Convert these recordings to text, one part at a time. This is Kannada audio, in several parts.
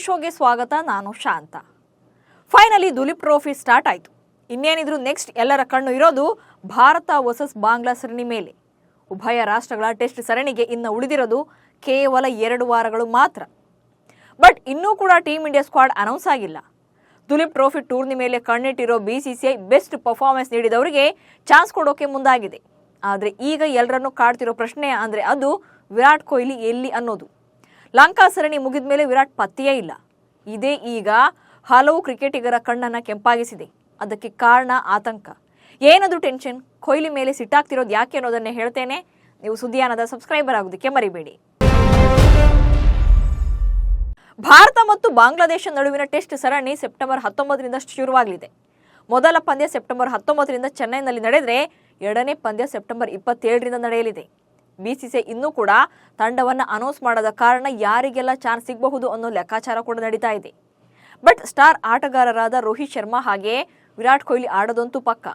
ಸ್ಪೋರ್ಟ್ಸ್ ಶೋಗೆ ಸ್ವಾಗತ. ನಾನು ಶಾಂತ. ಫೈನಲಿ ದುಲೀಪ್ ಟ್ರೋಫಿ ಸ್ಟಾರ್ಟ್ ಆಯಿತು. ಇನ್ನೇನಿದ್ರು ನೆಕ್ಸ್ಟ್ ಎಲ್ಲರ ಕಣ್ಣು ಇರೋದು ಭಾರತ ವರ್ಸಸ್ ಬಾಂಗ್ಲಾ ಸರಣಿ ಮೇಲೆ. ಉಭಯ ರಾಷ್ಟ್ರಗಳ ಟೆಸ್ಟ್ ಸರಣಿಗೆ ಇನ್ನು ಉಳಿದಿರೋದು ಕೇವಲ 2 ವಾರಗಳು ಮಾತ್ರ. ಬಟ್ ಇನ್ನೂ ಕೂಡ ಟೀಮ್ ಇಂಡಿಯಾ ಸ್ಕ್ವಾಡ್ ಅನೌನ್ಸ್ ಆಗಿಲ್ಲ. ದುಲೀಪ್ ಟ್ರೋಫಿ ಟೂರ್ನಿ ಮೇಲೆ ಕಣ್ಣಿಟ್ಟಿರೋ BCCI ಬೆಸ್ಟ್ ಪರ್ಫಾರ್ಮೆನ್ಸ್ ನೀಡಿದವರಿಗೆ ಚಾನ್ಸ್ ಕೊಡೋಕೆ ಮುಂದಾಗಿದೆ. ಆದರೆ ಈಗ ಎಲ್ಲರನ್ನೂ ಕಾಡ್ತಿರೋ ಪ್ರಶ್ನೆ ಅಂದರೆ ಅದು ವಿರಾಟ್ ಕೊಹ್ಲಿ ಎಲ್ಲಿ ಅನ್ನೋದು. ಲಂಕಾ ಸರಣಿ ಮುಗಿದ ಮೇಲೆ ವಿರಾಟ್ ಪತ್ತೆಯೇ ಇಲ್ಲ. ಇದೇ ಈಗ ಹಲವು ಕ್ರಿಕೆಟಿಗರ ಕಣ್ಣನ್ನು ಕೆಂಪಾಗಿಸಿದೆ. ಅದಕ್ಕೆ ಕಾರಣ ಆತಂಕ. ಏನದು ಟೆನ್ಷನ್? ಕೊಹ್ಲಿ ಮೇಲೆ ಸಿಟ್ಟಾಗ್ತಿರೋದು ಯಾಕೆ ಅನ್ನೋದನ್ನೇ ಹೇಳ್ತೇನೆ. ನೀವು ಸುದ್ದಿಯಾನದ ಸಬ್ಸ್ಕ್ರೈಬರ್ ಆಗೋದಕ್ಕೆ ಮರಿಬೇಡಿ. ಭಾರತ ಮತ್ತು ಬಾಂಗ್ಲಾದೇಶ ನಡುವಿನ ಟೆಸ್ಟ್ ಸರಣಿ ಸೆಪ್ಟೆಂಬರ್ 19ರಿಂದ ಶುರುವಾಗಲಿದೆ. ಮೊದಲ ಪಂದ್ಯ ಸೆಪ್ಟೆಂಬರ್ 19ರಿಂದ ಚೆನ್ನೈನಲ್ಲಿ ನಡೆದರೆ ಎರಡನೇ ಪಂದ್ಯ ಸೆಪ್ಟೆಂಬರ್ 27ರಿಂದ ನಡೆಯಲಿದೆ. BCCI ಇನ್ನೂ ಕೂಡ ತಂಡವನ್ನು ಅನೌನ್ಸ್ ಮಾಡದ ಕಾರಣ ಯಾರಿಗೆಲ್ಲ ಚಾನ್ಸ್ ಸಿಗಬಹುದು ಅನ್ನೋ ಲೆಕ್ಕಾಚಾರ ಕೂಡ ನಡೀತಾ ಇದೆ. ಬಟ್ ಸ್ಟಾರ್ ಆಟಗಾರರಾದ ರೋಹಿತ್ ಶರ್ಮಾ ಹಾಗೆ ವಿರಾಟ್ ಕೊಹ್ಲಿ ಆಡೋದಂತೂ ಪಕ್ಕ.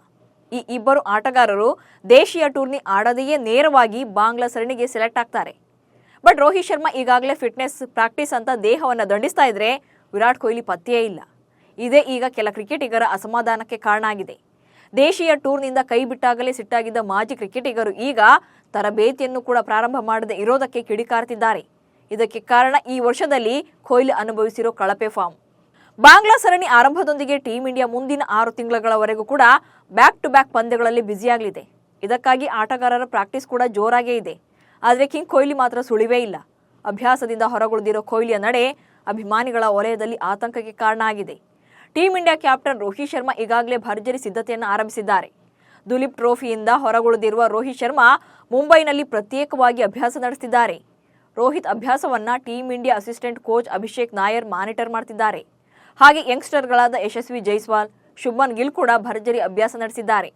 ಈ ಇಬ್ಬರು ಆಟಗಾರರು ದೇಶೀಯ ಟೂರ್ನಿ ಆಡದೆಯೇ ನೇರವಾಗಿ ಬಾಂಗ್ಲಾ ಸರಣಿಗೆ ಸೆಲೆಕ್ಟ್ ಆಗ್ತಾರೆ. ಬಟ್ ರೋಹಿತ್ ಶರ್ಮಾ ಈಗಾಗಲೇ ಫಿಟ್ನೆಸ್ ಪ್ರಾಕ್ಟೀಸ್ ಅಂತ ದೇಹವನ್ನು ದಂಡಿಸ್ತಾ ಇದ್ರೆ ವಿರಾಟ್ ಕೊಹ್ಲಿ ಪತ್ತೆಯೇ ಇಲ್ಲ. ಇದೇ ಈಗ ಕೆಲ ಕ್ರಿಕೆಟಿಗರ ಅಸಮಾಧಾನಕ್ಕೆ ಕಾರಣ ಆಗಿದೆ. ದೇಶೀಯ ಟೂರ್ನಿಂದ ಕೈ ಬಿಟ್ಟಾಗಲೇ ಸಿಟ್ಟಾಗಿದ್ದ ಮಾಜಿ ಕ್ರಿಕೆಟಿಗರು ಈಗ ತರಬೇತಿಯನ್ನು ಕೂಡ ಪ್ರಾರಂಭ ಮಾಡದೆ ಇರೋದಕ್ಕೆ ಕಿಡಿಕಾರ್ತಿದ್ದಾರೆ. ಇದಕ್ಕೆ ಕಾರಣ ಈ ವರ್ಷದಲ್ಲಿ ಕೊಹ್ಲಿ ಅನುಭವಿಸಿರೋ ಕಳಪೆ ಫಾರ್ಮ್. ಬಾಂಗ್ಲಾ ಸರಣಿ ಆರಂಭದೊಂದಿಗೆ ಟೀಮ್ ಇಂಡಿಯಾ ಮುಂದಿನ 6 ತಿಂಗಳವರೆಗೂ ಕೂಡ ಬ್ಯಾಕ್ ಟು ಬ್ಯಾಕ್ ಪಂದ್ಯಗಳಲ್ಲಿ ಬ್ಯುಸಿಯಾಗಲಿದೆ. ಇದಕ್ಕಾಗಿ ಆಟಗಾರರ ಪ್ರಾಕ್ಟೀಸ್ ಕೂಡ ಜೋರಾಗೇ ಇದೆ. ಆದರೆ ಕಿಂಗ್ ಕೊಹ್ಲಿ ಮಾತ್ರ ಸುಳಿವೇ ಇಲ್ಲ. ಅಭ್ಯಾಸದಿಂದ ಹೊರಗುಳಿದಿರೋ ಕೊಹ್ಲಿಯ ನಡೆ ಅಭಿಮಾನಿಗಳ ವಲಯದಲ್ಲಿ ಆತಂಕಕ್ಕೆ ಕಾರಣ ಆಗಿದೆ. Team India captain Rohit Sharma ಈಗಾಗಲೇ ಭರ್ಜರಿ ಸಿದ್ಧತೆಯನ್ನು ಆರಂಭಿಸಿದ್ದಾರೆ. ದುಲೀಪ್ ಟ್ರೋಫಿಯಿಂದ ಹೊರಗುಳಿದಿರುವ ರೋಹಿತ್ ಶರ್ಮಾ ಮುಂಬೈನಲ್ಲಿ ಪ್ರತ್ಯೇಕವಾಗಿ ಅಭ್ಯಾಸ ನಡೆಸುತ್ತಿದ್ದಾರೆ. ರೋಹಿತ್ ಅಭ್ಯಾಸವನ್ನ team India assistant coach Abhishek Nair monitor ಮಾಡ್ತಿದ್ದಾರೆ. ಹಾಗೆ ಯಂಗ್ಸ್ಟರ್ಗಳಾದ ಯಶಸ್ವಿ ಜೈಸ್ವಾಲ್, ಶುಭ್ಮನ್ ಗಿಲ್ ಕೂಡ ಭರ್ಜರಿ ಅಭ್ಯಾಸ ನಡೆಸಿದ್ದಾರೆ.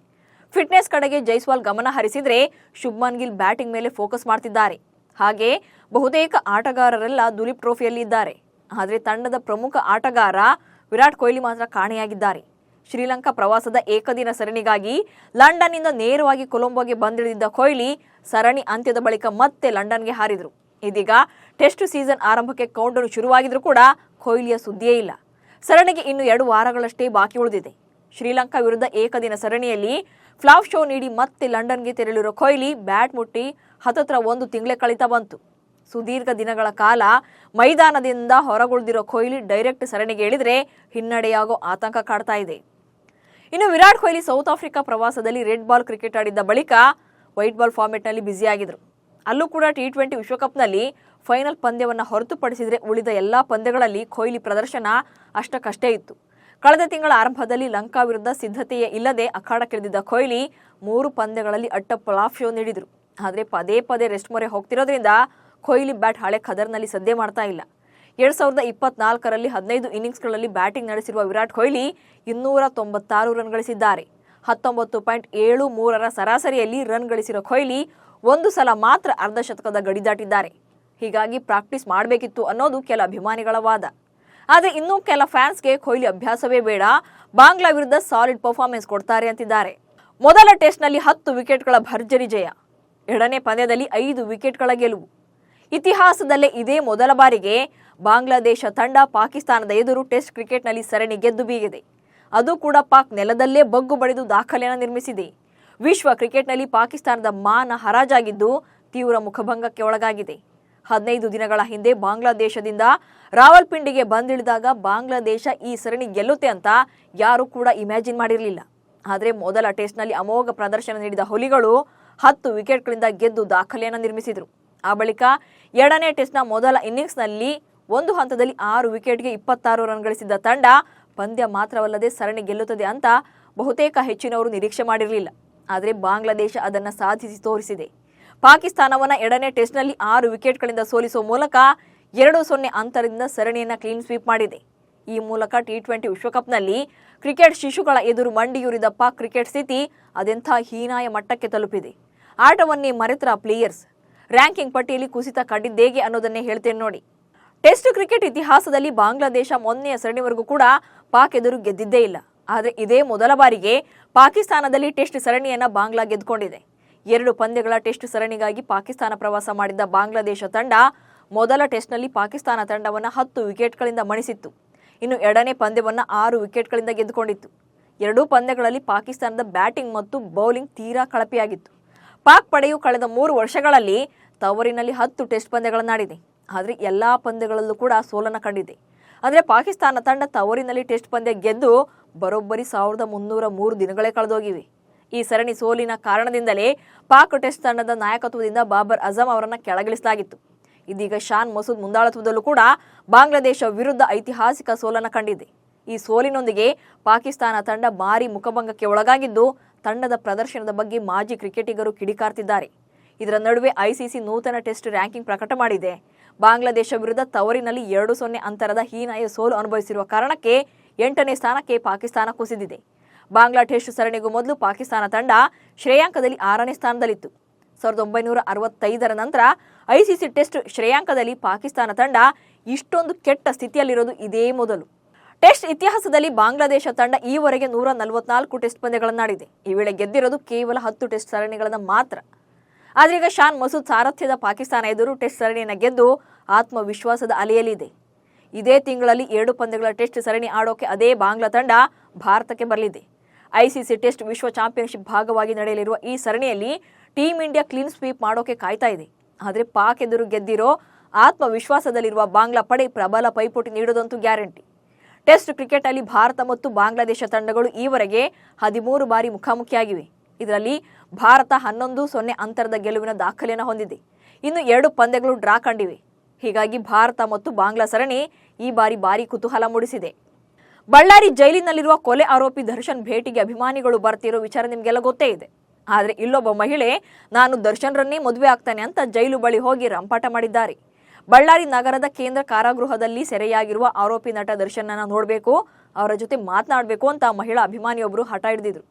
ಫಿಟ್ನೆಸ್ ಕಡೆಗೆ ಜೈಸ್ವಾಲ್ ಗಮನ ಹರಿಸಿದ್ರೆ ಶುಭ್ಮನ್ ಗಿಲ್ ಬ್ಯಾಟಿಂಗ್ ಮೇಲೆ ಫೋಕಸ್ ಮಾಡ್ತಿದ್ದಾರೆ. ಹಾಗೆ ಬಹುತೇಕ ಆಟಗಾರರೆಲ್ಲ ದುಲೀಪ್ ಟ್ರೋಫಿಯಲ್ಲಿ ಇದ್ದಾರೆ. ಆದರೆ ತಂಡದ ಪ್ರಮುಖ ಆಟಗಾರ ವಿರಾಟ್ ಕೊಹ್ಲಿ ಮಾತ್ರ ಕಾಣೆಯಾಗಿದ್ದಾರೆ. ಶ್ರೀಲಂಕಾ ಪ್ರವಾಸದ ಏಕದಿನ ಸರಣಿಗಾಗಿ ಲಂಡನ್ನಿಂದ ನೇರವಾಗಿ ಕೊಲಂಬೋಗೆ ಬಂದಿಳಿದಿದ್ದ ಕೊಹ್ಲಿ ಸರಣಿ ಅಂತ್ಯದ ಬಳಿಕ ಮತ್ತೆ ಲಂಡನ್ಗೆ ಹಾರಿದರು. ಇದೀಗ ಟೆಸ್ಟ್ ಸೀಸನ್ ಆರಂಭಕ್ಕೆ ಕೌಂಟರ್ ಶುರುವಾಗಿದ್ರೂ ಕೂಡ ಕೊಹ್ಲಿಯ ಸುದ್ದಿಯೇ ಇಲ್ಲ. ಸರಣಿಗೆ ಇನ್ನು 2 ವಾರಗಳಷ್ಟೇ ಬಾಕಿ ಉಳಿದಿದೆ. ಶ್ರೀಲಂಕಾ ವಿರುದ್ಧ ಏಕದಿನ ಸರಣಿಯಲ್ಲಿ ಫ್ಲಾಪ್ ಶೋ ನೀಡಿ ಮತ್ತೆ ಲಂಡನ್ಗೆ ತೆರಳಿರೋ ಕೊಹ್ಲಿ ಬ್ಯಾಟ್ ಮುಟ್ಟಿ ಹತ್ತತ್ರ 1 ತಿಂಗಳೇ ಕಳೀತಾ ಬಂತು. ಸುದೀರ್ಘ ದಿನಗಳ ಕಾಲ ಮೈದಾನದಿಂದ ಹೊರಗುಳಿದಿರೋ ಕೊಹ್ಲಿ ಡೈರೆಕ್ಟ್ ಸರಣಿಗೆ ಇಳಿದ್ರೆ ಹಿನ್ನಡೆಯಾಗೋ ಆತಂಕ ಕಾಡ್ತಾ ಇದೆ. ಇನ್ನು ವಿರಾಟ್ ಕೊಹ್ಲಿ ಸೌತ್ ಆಫ್ರಿಕಾ ಪ್ರವಾಸದಲ್ಲಿ ರೆಡ್ ಬಾಲ್ ಕ್ರಿಕೆಟ್ ಆಡಿದ್ದ ಬಳಿಕ ವೈಟ್ ಬಾಲ್ ಫಾರ್ಮೆಟ್ನಲ್ಲಿ ಬ್ಯುಸಿಯಾಗಿದ್ರು. ಅಲ್ಲೂ ಕೂಡ T20 ವಿಶ್ವಕಪ್ನಲ್ಲಿ ಫೈನಲ್ ಪಂದ್ಯವನ್ನು ಹೊರತುಪಡಿಸಿದರೆ ಉಳಿದ ಎಲ್ಲ ಪಂದ್ಯಗಳಲ್ಲಿ ಕೊಹ್ಲಿ ಪ್ರದರ್ಶನ ಅಷ್ಟಕ್ಕಷ್ಟೇ ಇತ್ತು. ಕಳೆದ ತಿಂಗಳ ಆರಂಭದಲ್ಲಿ ಲಂಕಾ ವಿರುದ್ಧ ಸಿದ್ಧತೆಯೇ ಇಲ್ಲದೆ ಅಖಾಡಕ್ಕಿಳಿದಿದ್ದ ಕೊಹ್ಲಿ 3 ಪಂದ್ಯಗಳಲ್ಲಿ ಅಟ್ಟ ಫ್ಲಾಪ್ ಶೋ ನೀಡಿದರು. ಆದರೆ ಪದೇ ಪದೇ ರೆಸ್ಟ್ ಮೊರೆ ಹೋಗ್ತಿರೋದ್ರಿಂದ ಕೊಹ್ಲಿ ಬ್ಯಾಟ್ ಹಳೆ ಖದರ್ನಲ್ಲಿ ಸದ್ದೆ ಮಾಡ್ತಾ ಇಲ್ಲ. 2024ರಲ್ಲಿ 15 ಇನ್ನಿಂಗ್ಸ್ಗಳಲ್ಲಿ ಬ್ಯಾಟಿಂಗ್ ನಡೆಸಿರುವ ವಿರಾಟ್ ಕೊಹ್ಲಿ 296 ರನ್ ಗಳಿಸಿದ್ದಾರೆ. 19.73ರ ಸರಾಸರಿಯಲ್ಲಿ ರನ್ ಗಳಿಸಿರೋ ಕೊಹ್ಲಿ 1 ಸಲ ಮಾತ್ರ ಅರ್ಧಶತಕದ ಗಡಿ ದಾಟಿದ್ದಾರೆ. ಹೀಗಾಗಿ ಪ್ರಾಕ್ಟೀಸ್ ಮಾಡಬೇಕಿತ್ತು ಅನ್ನೋದು ಕೆಲ ಅಭಿಮಾನಿಗಳ ವಾದ. ಆದರೆ ಇನ್ನೂ ಕೆಲ ಫ್ಯಾನ್ಸ್ಗೆ ಕೊಹ್ಲಿ ಅಭ್ಯಾಸವೇ ಬೇಡ, ಬಾಂಗ್ಲಾ ವಿರುದ್ಧ ಸಾಲಿಡ್ ಪರ್ಫಾರ್ಮೆನ್ಸ್ ಕೊಡ್ತಾರೆ ಅಂತಿದ್ದಾರೆ. ಮೊದಲ ಟೆಸ್ಟ್ನಲ್ಲಿ 10 ವಿಕೆಟ್ಗಳ ಭರ್ಜರಿ ಜಯ, ಎರಡನೇ ಪಂದ್ಯದಲ್ಲಿ 5 ವಿಕೆಟ್ಗಳ ಗೆಲುವು. ಇತಿಹಾಸದಲ್ಲೇ ಇದೇ ಮೊದಲ ಬಾರಿಗೆ ಬಾಂಗ್ಲಾದೇಶ ತಂಡ ಪಾಕಿಸ್ತಾನದ ಎದುರು ಟೆಸ್ಟ್ ಕ್ರಿಕೆಟ್ನಲ್ಲಿ ಸರಣಿ ಗೆದ್ದು ಬೀಗಿದೆ. ಅದು ಕೂಡ ಪಾಕ್ ನೆಲದಲ್ಲೇ ಬಗ್ಗು ಬಡಿದು ದಾಖಲೆಯನ್ನು ನಿರ್ಮಿಸಿದೆ. ವಿಶ್ವ ಕ್ರಿಕೆಟ್ನಲ್ಲಿ ಪಾಕಿಸ್ತಾನದ ಮಾನ ಹರಾಜಾಗಿದ್ದು ತೀವ್ರ ಮುಖಭಂಗಕ್ಕೆ ಒಳಗಾಗಿದೆ. 15 ದಿನಗಳ ಹಿಂದೆ ಬಾಂಗ್ಲಾದೇಶದಿಂದ ರಾವಲ್ಪಿಂಡಿಗೆ ಬಂದಿಳಿದಾಗ ಬಾಂಗ್ಲಾದೇಶ ಈ ಸರಣಿ ಗೆಲ್ಲುತ್ತೆ ಅಂತ ಯಾರೂ ಕೂಡ ಇಮ್ಯಾಜಿನ್ ಮಾಡಿರಲಿಲ್ಲ. ಆದರೆ ಮೊದಲ ಟೆಸ್ಟ್ನಲ್ಲಿ ಅಮೋಘ ಪ್ರದರ್ಶನ ನೀಡಿದ ಹುಲಿಗಳು 10 ವಿಕೆಟ್ಗಳಿಂದ ಗೆದ್ದು ದಾಖಲೆಯನ್ನು ನಿರ್ಮಿಸಿದರು. ಆ ಬಳಿಕ ಎರಡನೇ ಟೆಸ್ಟ್ನ ಮೊದಲ ಇನ್ನಿಂಗ್ಸ್ನಲ್ಲಿ ಒಂದು ಹಂತದಲ್ಲಿ 6 ವಿಕೆಟ್ಗೆ 26 ರನ್ ಗಳಿಸಿದ್ದ ತಂಡ ಪಂದ್ಯ ಮಾತ್ರವಲ್ಲದೆ ಸರಣಿ ಗೆಲ್ಲುತ್ತದೆ ಅಂತ ಬಹುತೇಕ ಹೆಚ್ಚಿನವರು ನಿರೀಕ್ಷೆ ಮಾಡಿರಲಿಲ್ಲ. ಆದರೆ ಬಾಂಗ್ಲಾದೇಶ ಅದನ್ನು ಸಾಧಿಸಿ ತೋರಿಸಿದೆ. ಪಾಕಿಸ್ತಾನವನ್ನು ಎರಡನೇ ಟೆಸ್ಟ್ನಲ್ಲಿ 6 ವಿಕೆಟ್ಗಳಿಂದ ಸೋಲಿಸುವ ಮೂಲಕ 2-0 ಅಂತರದಿಂದ ಸರಣಿಯನ್ನು ಕ್ಲೀನ್ ಸ್ವೀಪ್ ಮಾಡಿದೆ. ಈ ಮೂಲಕ T20 ವಿಶ್ವಕಪ್ನಲ್ಲಿ ಕ್ರಿಕೆಟ್ ಶಿಶುಗಳ ಎದುರು ಮಂಡಿಯೂರಿದ ಪಾಕ್ ಕ್ರಿಕೆಟ್ ಸ್ಥಿತಿ ಅದೆಂಥ ಹೀನಾಯ ಮಟ್ಟಕ್ಕೆ ತಲುಪಿದೆ. ಆಟವನ್ನೇ ಮರೆತರ ಪ್ಲೇಯರ್ಸ್ ರ್ಯಾಂಕಿಂಗ್ ಪಟ್ಟಿಯಲ್ಲಿ ಕುಸಿತ ಕಂಡಿದ್ದೇಗೆ ಅನ್ನೋದನ್ನೇ ಹೇಳ್ತೇನೆ ನೋಡಿ. ಟೆಸ್ಟ್ ಕ್ರಿಕೆಟ್ ಇತಿಹಾಸದಲ್ಲಿ ಬಾಂಗ್ಲಾದೇಶ ಮೊನ್ನೆಯ ಸರಣಿವರೆಗೂ ಕೂಡ ಪಾಕ್ ಎದುರು ಗೆದ್ದಿದ್ದೇ ಇಲ್ಲ. ಆದರೆ ಇದೇ ಮೊದಲ ಬಾರಿಗೆ ಪಾಕಿಸ್ತಾನದಲ್ಲಿ ಟೆಸ್ಟ್ ಸರಣಿಯನ್ನು ಬಾಂಗ್ಲಾ ಗೆದ್ದುಕೊಂಡಿದೆ. 2 ಪಂದ್ಯಗಳ ಟೆಸ್ಟ್ ಸರಣಿಗಾಗಿ ಪಾಕಿಸ್ತಾನ ಪ್ರವಾಸ ಮಾಡಿದ್ದ ಬಾಂಗ್ಲಾದೇಶ ತಂಡ ಮೊದಲ ಟೆಸ್ಟ್ನಲ್ಲಿ ಪಾಕಿಸ್ತಾನ ತಂಡವನ್ನು 10 ವಿಕೆಟ್ಗಳಿಂದ ಮಣಿಸಿತ್ತು. ಇನ್ನು ಎರಡನೇ ಪಂದ್ಯವನ್ನು 6 ವಿಕೆಟ್ಗಳಿಂದ ಗೆದ್ದುಕೊಂಡಿತ್ತು. ಎರಡೂ ಪಂದ್ಯಗಳಲ್ಲಿ ಪಾಕಿಸ್ತಾನದ ಬ್ಯಾಟಿಂಗ್ ಮತ್ತು ಬೌಲಿಂಗ್ ತೀರಾ ಕಳಪೆಯಾಗಿತ್ತು. ಪಾಕ್ ಪಡೆಯು ಕಳೆದ 3 ವರ್ಷಗಳಲ್ಲಿ ತವರಿನಲ್ಲಿ 10 ಟೆಸ್ಟ್ ಪಂದ್ಯಗಳನ್ನಾಡಿದೆ. ಆದರೆ ಎಲ್ಲಾ ಪಂದ್ಯಗಳಲ್ಲೂ ಕೂಡ ಸೋಲನ್ನು ಕಂಡಿದೆ. ಆದರೆ ಪಾಕಿಸ್ತಾನ ತಂಡ ತವರಿನಲ್ಲಿ ಟೆಸ್ಟ್ ಪಂದ್ಯ ಗೆದ್ದು ಬರೋಬ್ಬರಿ 1303 ದಿನಗಳೇ ಕಳೆದೋಗಿವೆ. ಈ ಸರಣಿ ಸೋಲಿನ ಕಾರಣದಿಂದಲೇ ಪಾಕ್ ಟೆಸ್ಟ್ ತಂಡದ ನಾಯಕತ್ವದಿಂದ ಬಾಬರ್ ಅಜಂ ಅವರನ್ನು ಕೆಳಗಿಳಿಸಲಾಗಿತ್ತು. ಇದೀಗ ಶಾನ್ ಮಸೂದ್ ಮುಂದಾಳತ್ವದಲ್ಲೂ ಕೂಡ ಬಾಂಗ್ಲಾದೇಶ ವಿರುದ್ಧ ಐತಿಹಾಸಿಕ ಸೋಲನ್ನು ಕಂಡಿದೆ. ಈ ಸೋಲಿನೊಂದಿಗೆ ಪಾಕಿಸ್ತಾನ ತಂಡ ಭಾರೀ ಮುಖಭಂಗಕ್ಕೆ ಒಳಗಾಗಿದ್ದು ತಂಡದ ಪ್ರದರ್ಶನದ ಬಗ್ಗೆ ಮಾಜಿ ಕ್ರಿಕೆಟಿಗರು ಕಿಡಿಕಾರ್ತಿದ್ದಾರೆ. ಇದರ ನಡುವೆ ಐಸಿಸಿ ನೂತನ ಟೆಸ್ಟ್ ರ್ಯಾಂಕಿಂಗ್ ಪ್ರಕಟ ಮಾಡಿದೆ. ಬಾಂಗ್ಲಾದೇಶ ವಿರುದ್ಧ ತವರಿನಲ್ಲಿ 2-0 ಅಂತರದ ಹೀನಾಯ ಸೋಲು ಅನುಭವಿಸಿರುವ ಕಾರಣಕ್ಕೆ 8ನೇ ಸ್ಥಾನಕ್ಕೆ ಪಾಕಿಸ್ತಾನ ಕುಸಿದಿದೆ. ಬಾಂಗ್ಲಾ ಟೆಸ್ಟ್ ಸರಣಿಗೂ ಮೊದಲು ಪಾಕಿಸ್ತಾನ ತಂಡ ಶ್ರೇಯಾಂಕದಲ್ಲಿ 6ನೇ ಸ್ಥಾನದಲ್ಲಿತ್ತು. 1965ರ ನಂತರ ಐಸಿಸಿ ಟೆಸ್ಟ್ ಶ್ರೇಯಾಂಕದಲ್ಲಿ ಪಾಕಿಸ್ತಾನ ತಂಡ ಇಷ್ಟೊಂದು ಕೆಟ್ಟ ಸ್ಥಿತಿಯಲ್ಲಿರೋದು ಇದೇ ಮೊದಲು. ಟೆಸ್ಟ್ ಇತಿಹಾಸದಲ್ಲಿ ಬಾಂಗ್ಲಾದೇಶ ತಂಡ ಈವರೆಗೆ 144 ಟೆಸ್ಟ್ ಪಂದ್ಯಗಳನ್ನಾಡಿದೆ. ಈ ವೇಳೆ ಗೆದ್ದಿರೋದು ಕೇವಲ 10 ಟೆಸ್ಟ್ ಸರಣಿಗಳನ್ನು ಮಾತ್ರ. ಆದರೆ ಈಗ ಶಾನ್ ಮಸೂದ್ ಸಾರಥ್ಯದ ಪಾಕಿಸ್ತಾನ ಎದುರು ಟೆಸ್ಟ್ ಸರಣಿಯನ್ನು ಗೆದ್ದು ಆತ್ಮವಿಶ್ವಾಸದ ಅಲೆಯಲ್ಲಿದೆ. ಇದೇ ತಿಂಗಳಲ್ಲಿ 7 ಪಂದ್ಯಗಳ ಟೆಸ್ಟ್ ಸರಣಿ ಆಡೋಕೆ ಅದೇ ಬಾಂಗ್ಲಾ ತಂಡ ಭಾರತಕ್ಕೆ ಬರಲಿದೆ. ಐಸಿಸಿ ಟೆಸ್ಟ್ ವಿಶ್ವ ಚಾಂಪಿಯನ್ಶಿಪ್ ಭಾಗವಾಗಿ ನಡೆಯಲಿರುವ ಈ ಸರಣಿಯಲ್ಲಿ ಟೀಂ ಇಂಡಿಯಾ ಕ್ಲೀನ್ ಸ್ವೀಪ್ ಮಾಡೋಕೆ ಕಾಯ್ತಾ ಇದೆ. ಆದರೆ ಪಾಕ್ ಎದುರು ಗೆದ್ದಿರೋ ಆತ್ಮವಿಶ್ವಾಸದಲ್ಲಿರುವ ಬಾಂಗ್ಲಾ ಪಡೆ ಪ್ರಬಲ ಪೈಪೋಟಿ ನೀಡೋದಂತೂ ಗ್ಯಾರಂಟಿ. ಟೆಸ್ಟ್ ಕ್ರಿಕೆಟ್ ಅಲ್ಲಿ ಭಾರತ ಮತ್ತು ಬಾಂಗ್ಲಾದೇಶ ತಂಡಗಳು ಈವರೆಗೆ 13 ಬಾರಿ ಮುಖಾಮುಖಿಯಾಗಿವೆ. ಇದರಲ್ಲಿ ಭಾರತ 11-0 ಅಂತರದ ಗೆಲುವಿನ ದಾಖಲೆಯನ್ನು ಹೊಂದಿದೆ. ಇನ್ನು 2 ಪಂದ್ಯಗಳು ಡ್ರಾ ಕಂಡಿವೆ. ಹೀಗಾಗಿ ಭಾರತ ಮತ್ತು ಬಾಂಗ್ಲಾ ಸರಣಿ ಈ ಬಾರಿ ಭಾರಿ ಕುತೂಹಲ ಮೂಡಿಸಿದೆ. ಬಳ್ಳಾರಿ ಜೈಲಿನಲ್ಲಿರುವ ಕೊಲೆ ಆರೋಪಿ ದರ್ಶನ್ ಭೇಟಿಗೆ ಅಭಿಮಾನಿಗಳು ಬರ್ತಿರೋ ವಿಚಾರ ನಿಮಗೆಲ್ಲ ಗೊತ್ತೇ ಇದೆ. ಆದರೆ ಇಲ್ಲೊಬ್ಬ ಮಹಿಳೆ ನಾನು ದರ್ಶನ್ರನ್ನೇ ಮದುವೆ ಆಗ್ತಾನೆ ಅಂತ ಜೈಲು ಬಳಿ ಹೋಗಿ ರಂಪಾಟ ಮಾಡಿದ್ದಾರೆ. ಬಳ್ಳಾರಿ ನಗರದ ಕೇಂದ್ರ ಕಾರಾಗೃಹದಲ್ಲಿ ಸೆರೆಯಾಗಿರುವ ಆರೋಪಿ ನಟ ದರ್ಶನ್ನನ್ನ ನೋಡಬೇಕು, ಅವರ ಜೊತೆ ಮಾತನಾಡಬೇಕು ಅಂತ ಮಹಿಳಾ ಅಭಿಮಾನಿಯೊಬ್ಬರು ಹಠ ಹಿಡಿದಿದ್ರು.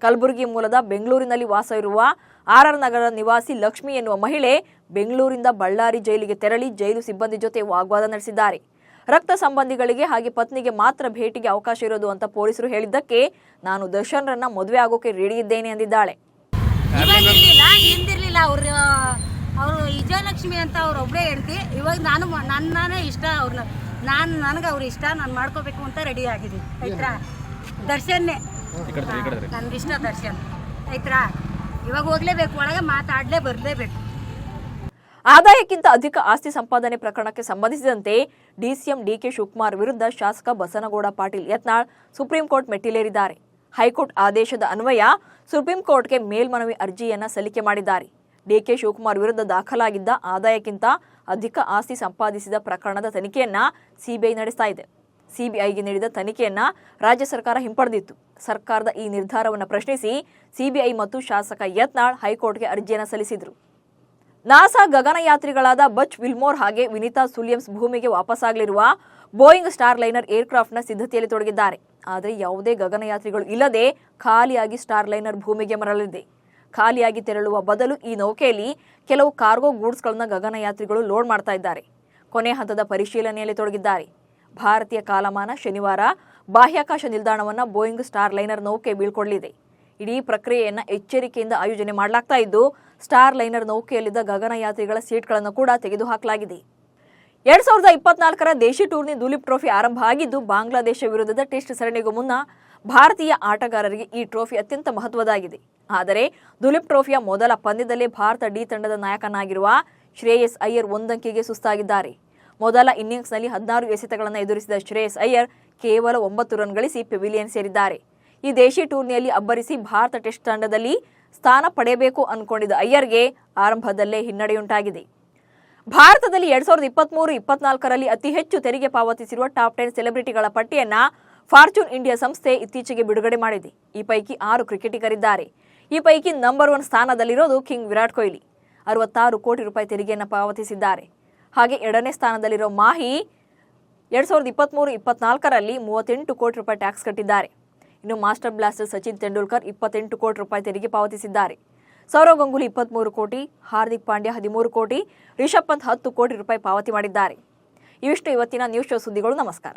ಕಲಬುರಗಿ ಮೂಲದ ಬೆಂಗಳೂರಿನಲ್ಲಿ ವಾಸ ಇರುವ ಆರ್ ನಗರದ ನಿವಾಸಿ ಲಕ್ಷ್ಮಿ ಎನ್ನುವ ಮಹಿಳೆ ಬೆಂಗಳೂರಿಂದ ಬಳ್ಳಾರಿ ಜೈಲಿಗೆ ತೆರಳಿ ಜೈಲು ಸಿಬ್ಬಂದಿ ಜೊತೆ ವಾಗ್ವಾದ ನಡೆಸಿದ್ದಾರೆ. ರಕ್ತ ಸಂಬಂಧಿಗಳಿಗೆ ಹಾಗೆ ಪತ್ನಿಗೆ ಮಾತ್ರ ಭೇಟಿಗೆ ಅವಕಾಶ ಇರೋದು ಅಂತ ಪೊಲೀಸರು ಹೇಳಿದ್ದಕ್ಕೆ ನಾನು ದರ್ಶನ್ರನ್ನ ಮದುವೆ ಆಗೋಕೆ ರೆಡಿ ಇದ್ದೇನೆ ಅಂದಿದ್ದಾಳೆ. ಹಿಂದಿರ್ಲಿಲ್ಲ ಅವರು ವಿಜಯಲಕ್ಷ್ಮಿ ಅಂತ ಅವ್ರು ಒಬ್ಬರೇ ಹೇಳ್ತಿ. ಇವಾಗ ನಾನೇ ಇಷ್ಟ ಅವ್ರನ್ನ ನನಗೆ ಅವ್ರು ಇಷ್ಟ ನಾನು ಮಾಡ್ಕೋಬೇಕು ಅಂತ ರೆಡಿ ಆಗಿದ್ದೀನಿ. ಆಯ್ತಾ ದರ್ಶನ್ನೇ ನನ್ಗಿಷ್ಟ ದರ್ಶನ್ ಆಯ್ತಾ. ಇವಾಗ ಹೋಗ್ಲೇಬೇಕು, ಒಳಗೆ ಮಾತಾಡಲೇ ಬರಲೇಬೇಕು. ಆದಾಯಕ್ಕಿಂತ ಅಧಿಕ ಆಸ್ತಿ ಸಂಪಾದನೆ ಪ್ರಕರಣಕ್ಕೆ ಸಂಬಂಧಿಸಿದಂತೆ ಡಿಸಿಎಂ ಡಿಕೆ ಶಿವಕುಮಾರ್ ವಿರುದ್ಧ ಶಾಸಕ ಬಸನಗೌಡ ಪಾಟೀಲ್ ಯತ್ನಾಳ್ ಸುಪ್ರೀಂ ಕೋರ್ಟ್ ಮೆಟ್ಟಿಲೇರಿದ್ದಾರೆ. ಹೈಕೋರ್ಟ್ ಆದೇಶದ ಅನ್ವಯ ಸುಪ್ರೀಂ ಕೋರ್ಟ್ಗೆ ಮೇಲ್ಮನವಿ ಅರ್ಜಿಯನ್ನ ಸಲ್ಲಿಕೆ ಮಾಡಿದ್ದಾರೆ. ಡಿಕೆ ಶಿವಕುಮಾರ್ ವಿರುದ್ಧ ದಾಖಲಾಗಿದ್ದ ಆದಾಯಕ್ಕಿಂತ ಅಧಿಕ ಆಸ್ತಿ ಸಂಪಾದಿಸಿದ ಪ್ರಕರಣದ ತನಿಖೆಯನ್ನ ಸಿಬಿಐ ನಡೆಸ್ತಾ ಇದೆ. ಸಿಬಿಐಗೆ ನೀಡಿದ ತನಿಖೆಯನ್ನ ರಾಜ್ಯ ಸರ್ಕಾರ ಹಿಂಪಡೆದಿತ್ತು. ಸರ್ಕಾರದ ಈ ನಿರ್ಧಾರವನ್ನು ಪ್ರಶ್ನಿಸಿ ಸಿಬಿಐ ಮತ್ತು ಶಾಸಕ ಯತ್ನಾಳ್ ಹೈಕೋರ್ಟ್ಗೆ ಅರ್ಜಿಯನ್ನು ಸಲ್ಲಿಸಿದರು. ನಾಸಾ ಗಗನಯಾತ್ರಿಗಳಾದ ಬಚ್ ವಿಲ್ಮೋರ್ ಹಾಗೆ ವಿನಿತಾ ಸುಲಿಯಮ್ಸ್ ಭೂಮಿಗೆ ವಾಪಸ್ಸಾಗಲಿರುವ ಬೋಯಿಂಗ್ ಸ್ಟಾರ್ ಲೈನರ್ ಏರ್ಕ್ರಾಫ್ಟ್ನ ಸಿದ್ಧತೆಯಲ್ಲಿ ತೊಡಗಿದ್ದಾರೆ. ಆದರೆ ಯಾವುದೇ ಗಗನಯಾತ್ರಿಗಳು ಇಲ್ಲದೆ ಖಾಲಿಯಾಗಿ ಸ್ಟಾರ್ ಲೈನರ್ ಭೂಮಿಗೆ ಮರಳಿದೆ. ಖಾಲಿಯಾಗಿ ತೆರಳುವ ಬದಲು ಈ ನೌಕೆಯಲ್ಲಿ ಕೆಲವು ಕಾರ್ಗೋ ಗೂಡ್ಸ್ಗಳನ್ನ ಗಗನಯಾತ್ರಿಗಳು ಲೋಡ್ ಮಾಡ್ತಾ ಇದ್ದಾರೆ. ಕೊನೆ ಹಂತದ ಪರಿಶೀಲನೆಯಲ್ಲಿ ತೊಡಗಿದ್ದಾರೆ. ಭಾರತೀಯ ಕಾಲಮಾನ ಶನಿವಾರ ಬಾಹ್ಯಾಕಾಶ ನಿಲ್ದಾಣವನ್ನು ಬೋಯಿಂಗ್ ಸ್ಟಾರ್ ಲೈನರ್ ನೌಕೆ ಬೀಳ್ಕೊಡಲಿದೆ. ಇಡೀ ಪ್ರಕ್ರಿಯೆಯನ್ನು ಎಚ್ಚರಿಕೆಯಿಂದ ಆಯೋಜನೆ ಮಾಡಲಾಗ್ತಾ ಇದ್ದು ಸ್ಟಾರ್ ಲೈನರ್ ನೌಕೆಯಲ್ಲಿದ್ದ ಗಗನಯಾತ್ರಿಗಳ ಸೀಟ್ಗಳನ್ನು ಕೂಡ ತೆಗೆದುಹಾಕಲಾಗಿದೆ. 2024ರ ದೇಶಿ ಟೂರ್ನಿ ದುಲೀಪ್ ಟ್ರೋಫಿ ಆರಂಭ ಆಗಿದ್ದು ಬಾಂಗ್ಲಾದೇಶ ವಿರುದ್ಧದ ಟೆಸ್ಟ್ ಸರಣಿಗೂ ಮುನ್ನ ಭಾರತೀಯ ಆಟಗಾರರಿಗೆ ಈ ಟ್ರೋಫಿ ಅತ್ಯಂತ ಮಹತ್ವದಾಗಿದೆ. ಆದರೆ ದುಲೀಪ್ ಟ್ರೋಫಿಯ ಮೊದಲ ಪಂದ್ಯದಲ್ಲೇ ಭಾರತ ಡಿ ತಂಡದ ನಾಯಕನಾಗಿರುವ ಶ್ರೇಯಸ್ ಅಯ್ಯರ್ ಒಂದಂಕಿಗೆ ಸುಸ್ತಾಗಿದ್ದಾರೆ. ಮೊದಲ ಇನ್ನಿಂಗ್ಸ್ನಲ್ಲಿ 16 ಎಸೆತಗಳನ್ನು ಎದುರಿಸಿದ ಶ್ರೇಯಸ್ ಅಯ್ಯರ್ ಕೇವಲ 9 ರನ್ ಗಳಿಸಿ ಪೆವಿಲಿಯನ್ ಸೇರಿದ್ದಾರೆ. ಈ ದೇಶಿ ಟೂರ್ನಿಯಲ್ಲಿ ಅಬ್ಬರಿಸಿ ಭಾರತ ಟೆಸ್ಟ್ ತಂಡದಲ್ಲಿ ಸ್ಥಾನ ಪಡೆಯಬೇಕು ಅನ್ಕೊಂಡಿದ್ದ ಅಯ್ಯರ್ಗೆ ಆರಂಭದಲ್ಲೇ ಹಿನ್ನಡೆಯುಂಟಾಗಿದೆ. ಭಾರತದಲ್ಲಿ 2023-24ರಲ್ಲಿ ಅತಿ ಹೆಚ್ಚು ತೆರಿಗೆ ಪಾವತಿಸಿರುವ ಟಾಪ್ 10 ಸೆಲೆಬ್ರಿಟಿಗಳ ಪಟ್ಟಿಯನ್ನ ಫಾರ್ಚೂನ್ ಇಂಡಿಯಾ ಸಂಸ್ಥೆ ಇತ್ತೀಚೆಗೆ ಬಿಡುಗಡೆ ಮಾಡಿದೆ. ಈ ಪೈಕಿ 6 ಕ್ರಿಕೆಟಿಗರಿದ್ದಾರೆ. ಈ ಪೈಕಿ ನಂಬರ್ 1 ಸ್ಥಾನದಲ್ಲಿರೋದು ಕಿಂಗ್ ವಿರಾಟ್ ಕೊಹ್ಲಿ, 66 ಕೋಟಿ ರೂಪಾಯಿ ತೆರಿಗೆಯನ್ನು ಪಾವತಿಸಿದ್ದಾರೆ. ಹಾಗೆ 2ನೇ ಸ್ಥಾನದಲ್ಲಿರೋ ಮಾಹಿ 2023-24ರಲ್ಲಿ 38 ಕೋಟಿ ರೂಪಾಯಿ ಟ್ಯಾಕ್ಸ್ ಕಟ್ಟಿದ್ದಾರೆ. ಇನ್ನು ಮಾಸ್ಟರ್ ಬ್ಲಾಸ್ಟರ್ ಸಚಿನ್ ತೆಂಡೂಲ್ಕರ್ 28 ಕೋಟಿ ರೂಪಾಯಿ ತೆರಿಗೆ ಪಾವತಿಸಿದ್ದಾರೆ. ಸೌರವ್ ಗಂಗೂಲಿ 23 ಕೋಟಿ, ಹಾರ್ದಿಕ್ ಪಾಂಡ್ಯ 13 ಕೋಟಿ, ರಿಷಬ್ ಪಂತ್ 10 ಕೋಟಿ ರೂಪಾಯಿ ಪಾವತಿ ಮಾಡಿದ್ದಾರೆ. ಇವಿಷ್ಟು ಇವತ್ತಿನ ನ್ಯೂಸ್ ಶೋ ಸುದ್ದಿಗಳು. ನಮಸ್ಕಾರ.